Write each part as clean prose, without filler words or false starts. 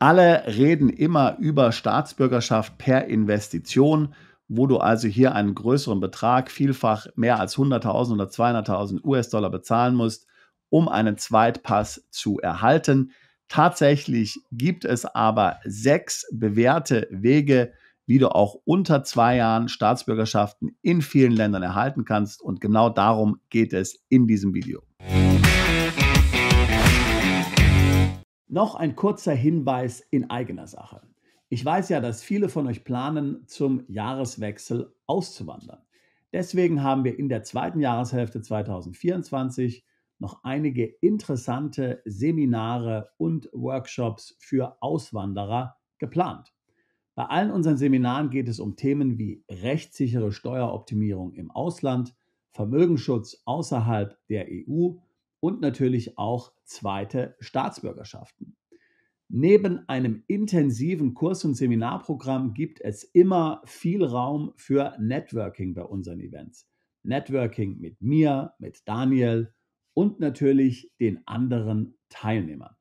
Alle reden immer über Staatsbürgerschaft per Investition, wo du also hier einen größeren Betrag, vielfach mehr als 100.000 oder 200.000 US-Dollar bezahlen musst, um einen Zweitpass zu erhalten. Tatsächlich gibt es aber 6 bewährte Wege, wie du auch unter 2 Jahren Staatsbürgerschaften in vielen Ländern erhalten kannst. Und genau darum geht es in diesem Video. Noch ein kurzer Hinweis in eigener Sache. Ich weiß ja, dass viele von euch planen, zum Jahreswechsel auszuwandern. Deswegen haben wir in der zweiten Jahreshälfte 2024 noch einige interessante Seminare und Workshops für Auswanderer geplant. Bei allen unseren Seminaren geht es um Themen wie rechtssichere Steueroptimierung im Ausland, Vermögensschutz außerhalb der EU und natürlich auch zweite Staatsbürgerschaften. Neben einem intensiven Kurs- und Seminarprogramm gibt es immer viel Raum für Networking bei unseren Events. Networking mit mir, mit Daniel und natürlich den anderen Teilnehmern.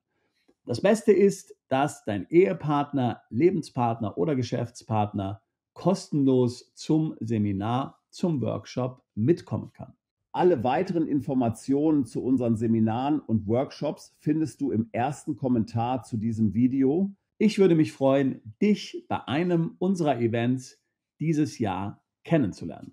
Das Beste ist, dass dein Ehepartner, Lebenspartner oder Geschäftspartner kostenlos zum Seminar, zum Workshop mitkommen kann. Alle weiteren Informationen zu unseren Seminaren und Workshops findest du im ersten Kommentar zu diesem Video. Ich würde mich freuen, dich bei einem unserer Events dieses Jahr kennenzulernen.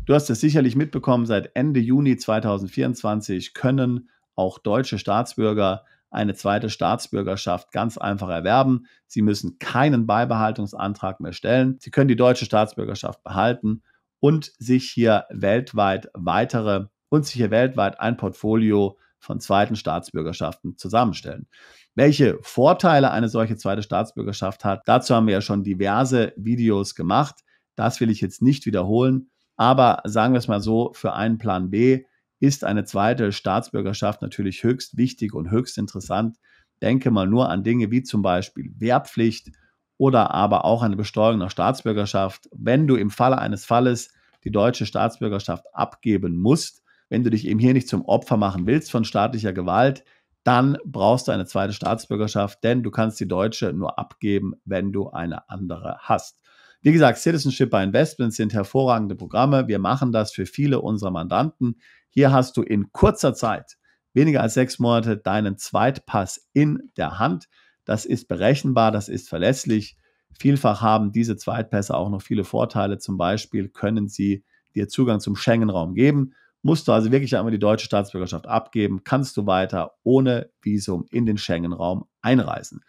Du hast es sicherlich mitbekommen, seit Ende Juni 2024 können auch deutsche Staatsbürger eine zweite Staatsbürgerschaft ganz einfach erwerben. Sie müssen keinen Beibehaltungsantrag mehr stellen. Sie können die deutsche Staatsbürgerschaft behalten und sich hier weltweit ein Portfolio von zweiten Staatsbürgerschaften zusammenstellen. Welche Vorteile eine solche zweite Staatsbürgerschaft hat, dazu haben wir ja schon diverse Videos gemacht. Das will ich jetzt nicht wiederholen. Aber sagen wir es mal so, für einen Plan B ist eine zweite Staatsbürgerschaft natürlich höchst wichtig und höchst interessant. Denke mal nur an Dinge wie zum Beispiel Wehrpflicht oder aber auch eine Besteuerung nach Staatsbürgerschaft. Wenn du im Falle eines Falles die deutsche Staatsbürgerschaft abgeben musst, wenn du dich eben hier nicht zum Opfer machen willst von staatlicher Gewalt, dann brauchst du eine zweite Staatsbürgerschaft, denn du kannst die deutsche nur abgeben, wenn du eine andere hast. Wie gesagt, Citizenship by Investments sind hervorragende Programme. Wir machen das für viele unserer Mandanten. Hier hast du in kurzer Zeit, weniger als 6 Monate, deinen Zweitpass in der Hand. Das ist berechenbar, das ist verlässlich. Vielfach haben diese Zweitpässe auch noch viele Vorteile. Zum Beispiel können sie dir Zugang zum Schengen-Raum geben. Musst du also wirklich einmal die deutsche Staatsbürgerschaft abgeben, kannst du weiter ohne Visum in den Schengen-Raum einreisen.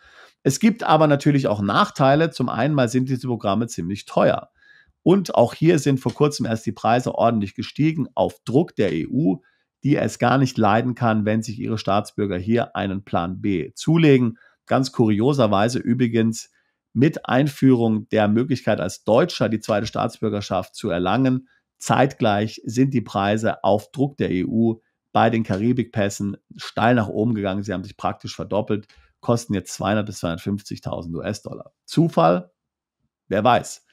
Es gibt aber natürlich auch Nachteile. Zum einen mal sind diese Programme ziemlich teuer. Und auch hier sind vor kurzem erst die Preise ordentlich gestiegen auf Druck der EU, die es gar nicht leiden kann, wenn sich ihre Staatsbürger hier einen Plan B zulegen. Ganz kurioserweise übrigens mit Einführung der Möglichkeit als Deutscher die zweite Staatsbürgerschaft zu erlangen. Zeitgleich sind die Preise auf Druck der EU bei den Karibikpässen steil nach oben gegangen. Sie haben sich praktisch verdoppelt, kosten jetzt 200.000 bis 250.000 US-Dollar. Zufall? Wer weiß.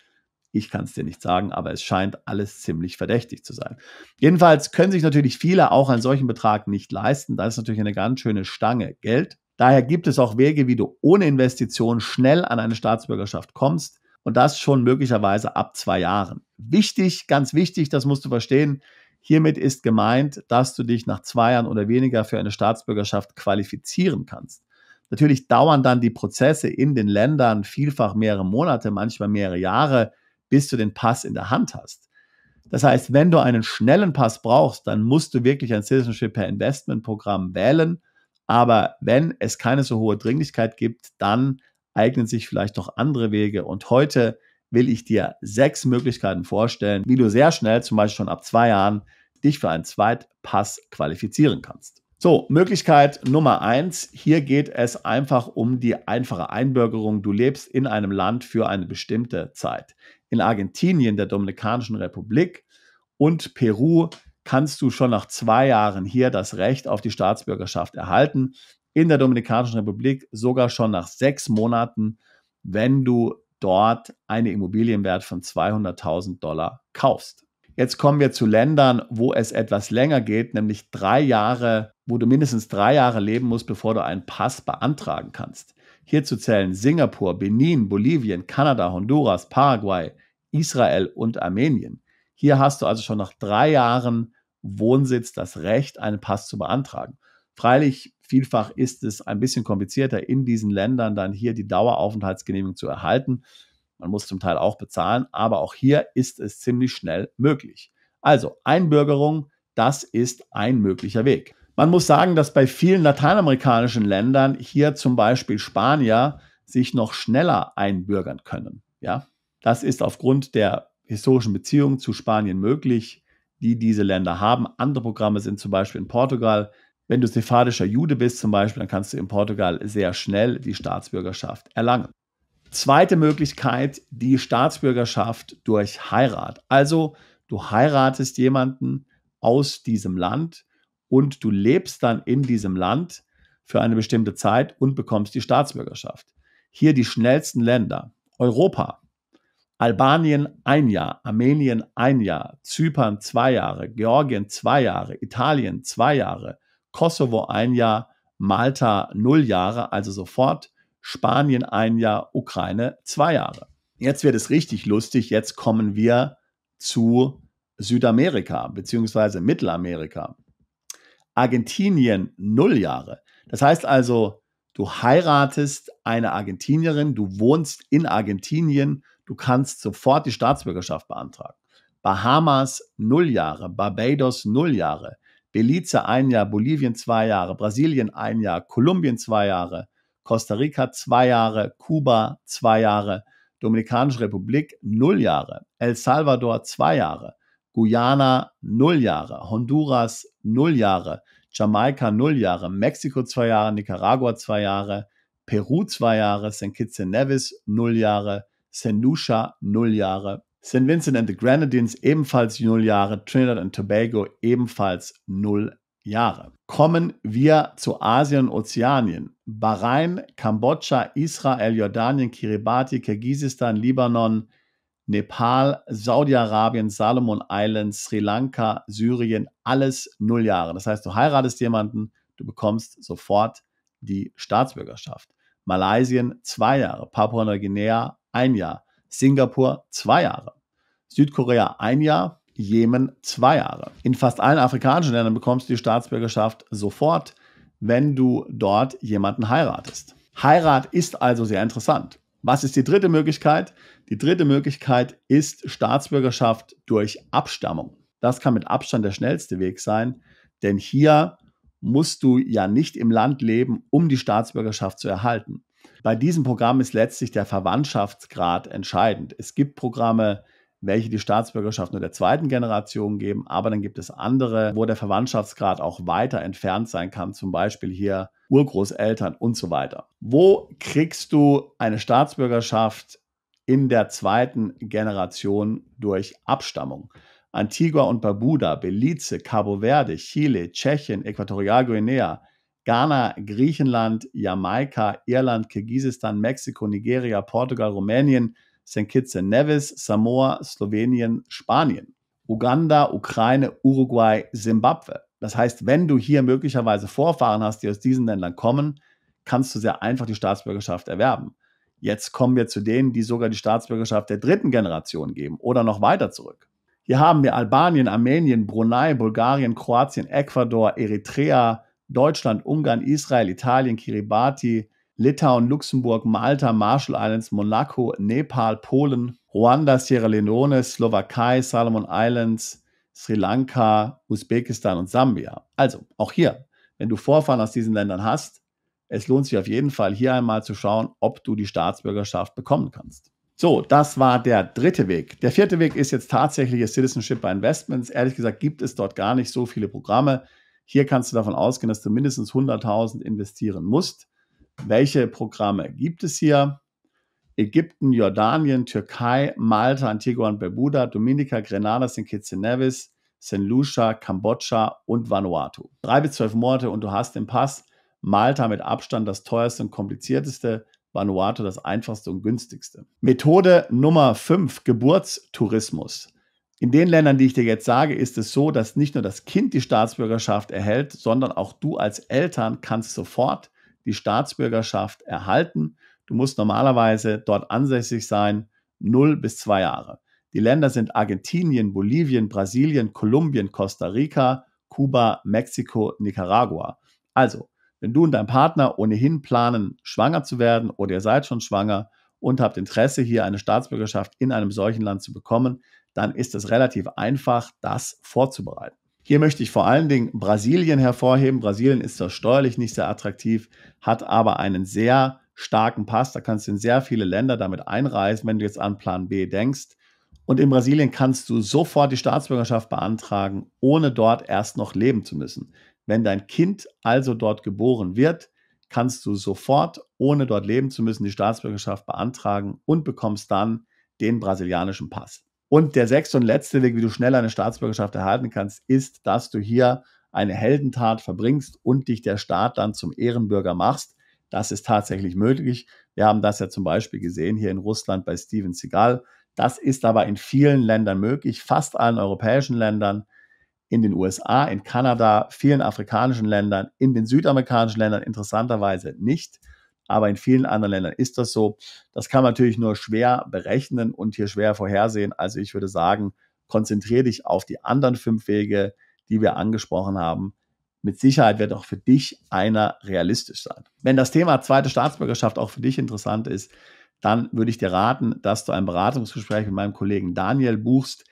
Ich kann es dir nicht sagen, aber es scheint alles ziemlich verdächtig zu sein. Jedenfalls können sich natürlich viele auch einen solchen Betrag nicht leisten. Das ist natürlich eine ganz schöne Stange Geld. Daher gibt es auch Wege, wie du ohne Investition schnell an eine Staatsbürgerschaft kommst und das schon möglicherweise ab 2 Jahren. Wichtig, ganz wichtig, das musst du verstehen, hiermit ist gemeint, dass du dich nach 2 Jahren oder weniger für eine Staatsbürgerschaft qualifizieren kannst. Natürlich dauern dann die Prozesse in den Ländern vielfach mehrere Monate, manchmal mehrere Jahre, bis du den Pass in der Hand hast. Das heißt, wenn du einen schnellen Pass brauchst, dann musst du wirklich ein Citizenship per Investment Programm wählen. Aber wenn es keine so hohe Dringlichkeit gibt, dann eignen sich vielleicht noch andere Wege. Und heute will ich dir 6 Möglichkeiten vorstellen, wie du sehr schnell, zum Beispiel schon ab 2 Jahren, dich für einen Zweitpass qualifizieren kannst. So, Möglichkeit Nummer 1. Hier geht es einfach um die einfache Einbürgerung. Du lebst in einem Land für eine bestimmte Zeit. In Argentinien, der Dominikanischen Republik und Peru kannst du schon nach 2 Jahren hier das Recht auf die Staatsbürgerschaft erhalten. In der Dominikanischen Republik sogar schon nach 6 Monaten, wenn du dort eine Immobilie im Wert von $200.000 kaufst. Jetzt kommen wir zu Ländern, wo es etwas länger geht, nämlich 3 Jahre, wo du mindestens 3 Jahre leben musst, bevor du einen Pass beantragen kannst. Hierzu zählen Singapur, Benin, Bolivien, Kanada, Honduras, Paraguay, Israel und Armenien. Hier hast du also schon nach 3 Jahren Wohnsitz das Recht, einen Pass zu beantragen. Freilich, vielfach ist es ein bisschen komplizierter, in diesen Ländern dann hier die Daueraufenthaltsgenehmigung zu erhalten. Man muss zum Teil auch bezahlen, aber auch hier ist es ziemlich schnell möglich. Also Einbürgerung, das ist ein möglicher Weg. Man muss sagen, dass bei vielen lateinamerikanischen Ländern hier zum Beispiel Spanier sich noch schneller einbürgern können. Ja? Das ist aufgrund der historischen Beziehungen zu Spanien möglich, die diese Länder haben. Andere Programme sind zum Beispiel in Portugal. Wenn du sephardischer Jude bist zum Beispiel, dann kannst du in Portugal sehr schnell die Staatsbürgerschaft erlangen. Zweite Möglichkeit, die Staatsbürgerschaft durch Heirat. Also du heiratest jemanden aus diesem Land und du lebst dann in diesem Land für eine bestimmte Zeit und bekommst die Staatsbürgerschaft. Hier die schnellsten Länder. Europa. Albanien 1 Jahr, Armenien 1 Jahr, Zypern 2 Jahre, Georgien 2 Jahre, Italien 2 Jahre, Kosovo 1 Jahr, Malta 0 Jahre, also sofort, Spanien 1 Jahr, Ukraine 2 Jahre. Jetzt wird es richtig lustig, jetzt kommen wir zu Südamerika bzw. Mittelamerika. Argentinien 0 Jahre. Das heißt also, du heiratest eine Argentinierin, du wohnst in Argentinien, du kannst sofort die Staatsbürgerschaft beantragen. Bahamas 0 Jahre, Barbados 0 Jahre, Belize 1 Jahr, Bolivien 2 Jahre, Brasilien 1 Jahr, Kolumbien 2 Jahre, Costa Rica 2 Jahre, Kuba 2 Jahre, Dominikanische Republik 0 Jahre, El Salvador 2 Jahre, Guyana 0 Jahre, Honduras 0 Jahre, Jamaika 0 Jahre, Mexiko 2 Jahre, Nicaragua 2 Jahre, Peru 2 Jahre, St. Kitts and Nevis 0 Jahre, St. Lucia 0 Jahre, St. Vincent and the Grenadines ebenfalls 0 Jahre, Trinidad and Tobago ebenfalls 0 Jahre. Kommen wir zu Asien und Ozeanien. Bahrain, Kambodscha, Israel, Jordanien, Kiribati, Kirgisistan, Libanon, Nepal, Saudi-Arabien, Salomon Islands, Sri Lanka, Syrien, alles 0 Jahre. Das heißt, du heiratest jemanden, du bekommst sofort die Staatsbürgerschaft. Malaysien 2 Jahre, Papua-Neuguinea 1 Jahr, Singapur 2 Jahre, Südkorea 1 Jahr, Jemen 2 Jahre. In fast allen afrikanischen Ländern bekommst du die Staatsbürgerschaft sofort, wenn du dort jemanden heiratest. Heirat ist also sehr interessant. Was ist die dritte Möglichkeit? Die dritte Möglichkeit ist Staatsbürgerschaft durch Abstammung. Das kann mit Abstand der schnellste Weg sein, denn hier musst du ja nicht im Land leben, um die Staatsbürgerschaft zu erhalten. Bei diesem Programm ist letztlich der Verwandtschaftsgrad entscheidend. Es gibt Programme, welche die Staatsbürgerschaft nur der zweiten Generation geben, aber dann gibt es andere, wo der Verwandtschaftsgrad auch weiter entfernt sein kann, zum Beispiel hier Urgroßeltern und so weiter. Wo kriegst du eine Staatsbürgerschaft in der zweiten Generation durch Abstammung? Antigua und Barbuda, Belize, Cabo Verde, Chile, Tschechien, Äquatorialguinea, Ghana, Griechenland, Jamaika, Irland, Kirgisistan, Mexiko, Nigeria, Portugal, Rumänien, St. Kitts and Nevis, Samoa, Slowenien, Spanien, Uganda, Ukraine, Uruguay, Simbabwe. Das heißt, wenn du hier möglicherweise Vorfahren hast, die aus diesen Ländern kommen, kannst du sehr einfach die Staatsbürgerschaft erwerben. Jetzt kommen wir zu denen, die sogar die Staatsbürgerschaft der dritten Generation geben oder noch weiter zurück. Hier haben wir Albanien, Armenien, Brunei, Bulgarien, Kroatien, Ecuador, Eritrea, Deutschland, Ungarn, Israel, Italien, Kiribati, Litauen, Luxemburg, Malta, Marshall Islands, Monaco, Nepal, Polen, Ruanda, Sierra Leone, Slowakei, Solomon Islands, Sri Lanka, Usbekistan und Sambia. Also auch hier, wenn du Vorfahren aus diesen Ländern hast, es lohnt sich auf jeden Fall hier einmal zu schauen, ob du die Staatsbürgerschaft bekommen kannst. So, das war der dritte Weg. Der vierte Weg ist jetzt tatsächlich Citizenship by Investments. Ehrlich gesagt gibt es dort gar nicht so viele Programme. Hier kannst du davon ausgehen, dass du mindestens 100.000 investieren musst. Welche Programme gibt es hier? Ägypten, Jordanien, Türkei, Malta, Antigua und Barbuda, Dominica, Grenada, St. Kitts and Nevis, St. Lucia, Kambodscha und Vanuatu. 3 bis 12 Monate und du hast den Pass. Malta mit Abstand das teuerste und komplizierteste, Vanuatu das einfachste und günstigste. Methode Nummer 5, Geburtstourismus. In den Ländern, die ich dir jetzt sage, ist es so, dass nicht nur das Kind die Staatsbürgerschaft erhält, sondern auch du als Eltern kannst sofort die Staatsbürgerschaft erhalten. Du musst normalerweise dort ansässig sein, 0 bis 2 Jahre. Die Länder sind Argentinien, Bolivien, Brasilien, Kolumbien, Costa Rica, Kuba, Mexiko, Nicaragua. Also, wenn du und dein Partner ohnehin planen, schwanger zu werden oder ihr seid schon schwanger und habt Interesse, hier eine Staatsbürgerschaft in einem solchen Land zu bekommen, dann ist es relativ einfach, das vorzubereiten. Hier möchte ich vor allen Dingen Brasilien hervorheben. Brasilien ist zwar steuerlich nicht sehr attraktiv, hat aber einen sehr starken Pass. Da kannst du in sehr viele Länder damit einreisen, wenn du jetzt an Plan B denkst. Und in Brasilien kannst du sofort die Staatsbürgerschaft beantragen, ohne dort erst noch leben zu müssen. Wenn dein Kind also dort geboren wird, kannst du sofort, ohne dort leben zu müssen, die Staatsbürgerschaft beantragen und bekommst dann den brasilianischen Pass. Und der 6. und letzte Weg, wie du schnell eine Staatsbürgerschaft erhalten kannst, ist, dass du hier eine Heldentat verbringst und dich der Staat dann zum Ehrenbürger machst. Das ist tatsächlich möglich. Wir haben das ja zum Beispiel gesehen hier in Russland bei Steven Seagal. Das ist aber in vielen Ländern möglich, fast allen europäischen Ländern, in den USA, in Kanada, vielen afrikanischen Ländern, in den südamerikanischen Ländern interessanterweise nicht. Aber in vielen anderen Ländern ist das so. Das kann man natürlich nur schwer berechnen und hier schwer vorhersehen. Also ich würde sagen, konzentriere dich auf die anderen 5 Wege, die wir angesprochen haben. Mit Sicherheit wird auch für dich einer realistisch sein. Wenn das Thema zweite Staatsbürgerschaft auch für dich interessant ist, dann würde ich dir raten, dass du ein Beratungsgespräch mit meinem Kollegen Daniel buchst.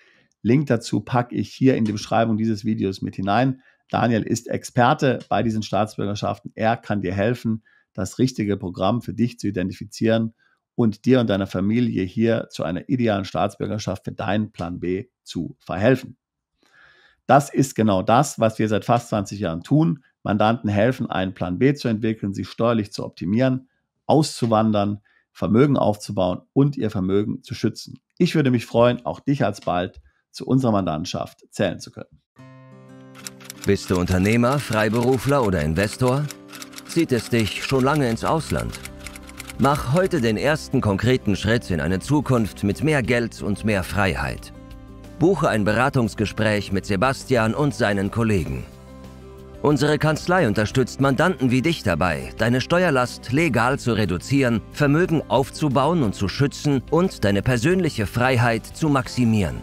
Link dazu packe ich hier in die Beschreibung dieses Videos mit hinein. Daniel ist Experte bei diesen Staatsbürgerschaften. Er kann dir helfen, das richtige Programm für dich zu identifizieren und dir und deiner Familie hier zu einer idealen Staatsbürgerschaft für deinen Plan B zu verhelfen. Das ist genau das, was wir seit fast 20 Jahren tun. Mandanten helfen, einen Plan B zu entwickeln, sich steuerlich zu optimieren, auszuwandern, Vermögen aufzubauen und ihr Vermögen zu schützen. Ich würde mich freuen, auch dich alsbald zu unserer Mandantschaft zählen zu können. Bist du Unternehmer, Freiberufler oder Investor? Zieht es dich schon lange ins Ausland? Mach heute den ersten konkreten Schritt in eine Zukunft mit mehr Geld und mehr Freiheit. Buche ein Beratungsgespräch mit Sebastian und seinen Kollegen. Unsere Kanzlei unterstützt Mandanten wie dich dabei, deine Steuerlast legal zu reduzieren, Vermögen aufzubauen und zu schützen und deine persönliche Freiheit zu maximieren.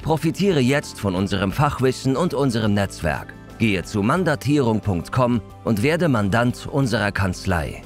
Profitiere jetzt von unserem Fachwissen und unserem Netzwerk. Gehe zu mandatierung.com und werde Mandant unserer Kanzlei.